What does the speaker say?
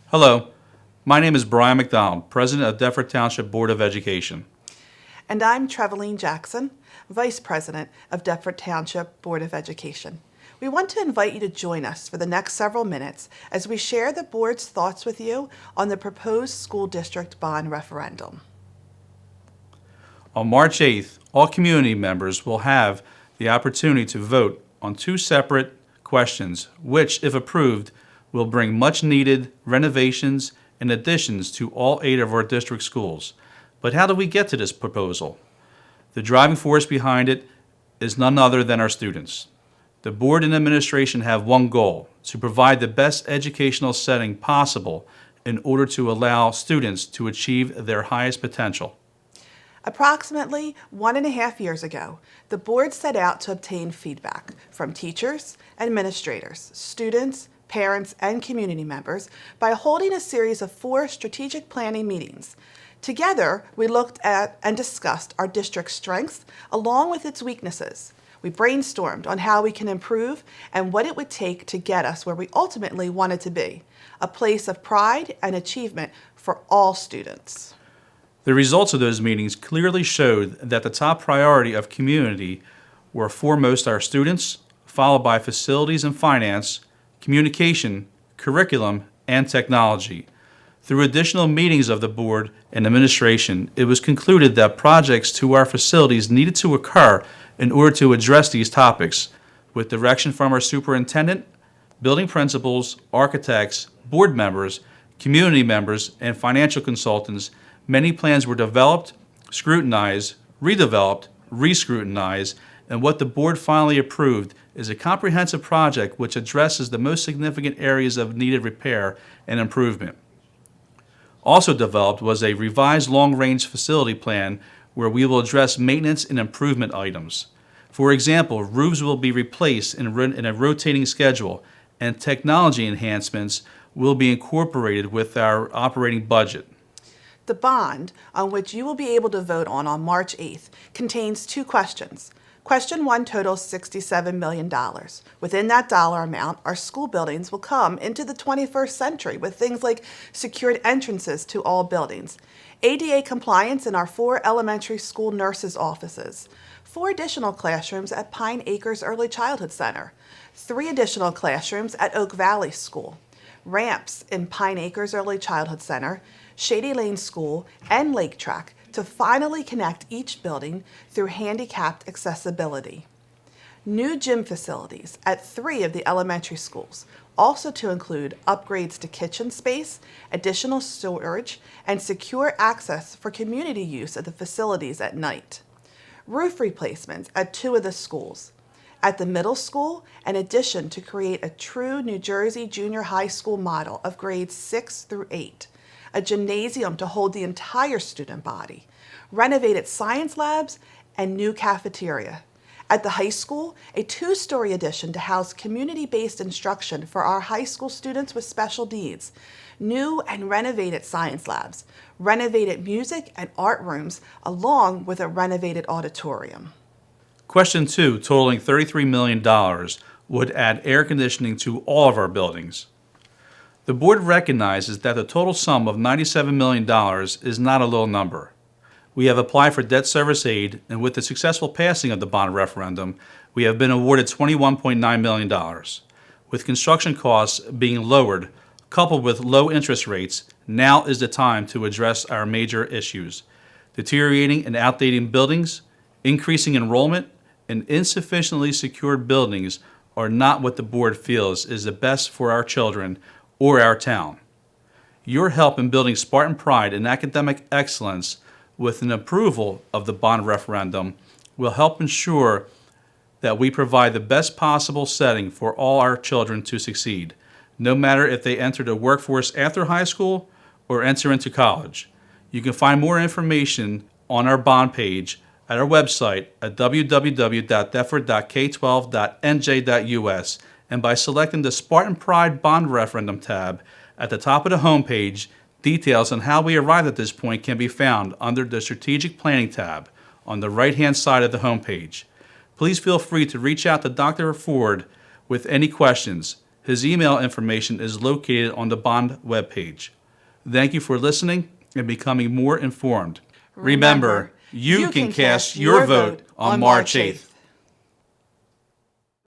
Hello, my name is Brian McDonald, President of Deptford Township Board of Education. And I'm Treveline Jackson, Vice President of Deptford Township Board of Education. We want to invite you to join us for the next several minutes as we share the board's thoughts with you on the proposed school district bond referendum. On March 8th, all community members will have the opportunity to vote on two separate questions, which, if approved, will bring much-needed renovations and additions to all 8 of our district schools. But how did we get to this proposal? The driving force behind it is none other than our students. The board and administration have one goal: to provide the best educational setting possible in order to allow students to achieve their highest potential. Approximately 1.5 years ago, the board set out to obtain feedback from teachers, administrators, students, parents, and community members by holding a series of 4 strategic planning meetings. Together, we looked at and discussed our district's strengths along with its weaknesses. We brainstormed on how we can improve and what it would take to get us where we ultimately wanted to be, a place of pride and achievement for all students. The results of those meetings clearly showed that the top priority of community were foremost our students, followed by facilities and finance, communication, curriculum, and technology. Through additional meetings of the board and administration, it was concluded that projects to our facilities needed to occur in order to address these topics. With direction from our superintendent, building principals, architects, board members, community members, and financial consultants, many plans were developed, scrutinized, redeveloped, re-scrutinized, and what the board finally approved is a comprehensive project which addresses the most significant areas of needed repair and improvement. Also developed was a revised long-range facility plan where we will address maintenance and improvement items. For example, roofs will be replaced in a rotating schedule, and technology enhancements will be incorporated with our operating budget. The bond, on which you will be able to vote on March 8th, contains 2 questions. Question 1 totals $67 million. Within that dollar amount, our school buildings will come into the 21st century with things like secured entrances to all buildings, ADA compliance in our 4 elementary school nurses' offices, 4 additional classrooms at Pine Acres Early Childhood Center, 3 additional classrooms at Oak Valley School, ramps in Pine Acres Early Childhood Center, Shady Lane School, and Lake Track to finally connect each building through handicapped accessibility. New gym facilities at 3 of the elementary schools, also to include upgrades to kitchen space, additional storage, and secure access for community use of the facilities at night. Roof replacements at 2 of the schools. At the middle school, an addition to create a true New Jersey junior high school model of grades 6 through 8. A gymnasium to hold the entire student body, renovated science labs, and new cafeteria. At the high school, a 2-story addition to house community-based instruction for our high school students with special needs, new and renovated science labs, renovated music and art rooms, along with a renovated auditorium. Question 2, totaling $33 million, would add air conditioning to all of our buildings. The board recognizes that the total sum of $97 million is not a little number. We have applied for debt service aid, and with the successful passing of the bond referendum, we have been awarded $21.9 million. With construction costs being lowered, coupled with low interest rates, now is the time to address our major issues. Deteriorating and outdated buildings, increasing enrollment, and insufficiently secured buildings are not what the board feels is the best for our children or our town. Your help in building Spartan Pride and academic excellence with an approval of the bond referendum will help ensure that we provide the best possible setting for all our children to succeed, no matter if they enter the workforce after high school or enter into college. You can find more information on our bond page at our website at www.deptford.k12.nj.us and by selecting the Spartan Pride Bond Referendum tab at the top of the homepage. Details on how we arrived at this point can be found under the Strategic Planning tab on the right-hand side of the homepage. Please feel free to reach out to Dr. Ford with any questions. His email information is located on the bond webpage. Thank you for listening and becoming more informed. Remember, you can cast your vote on March 8th.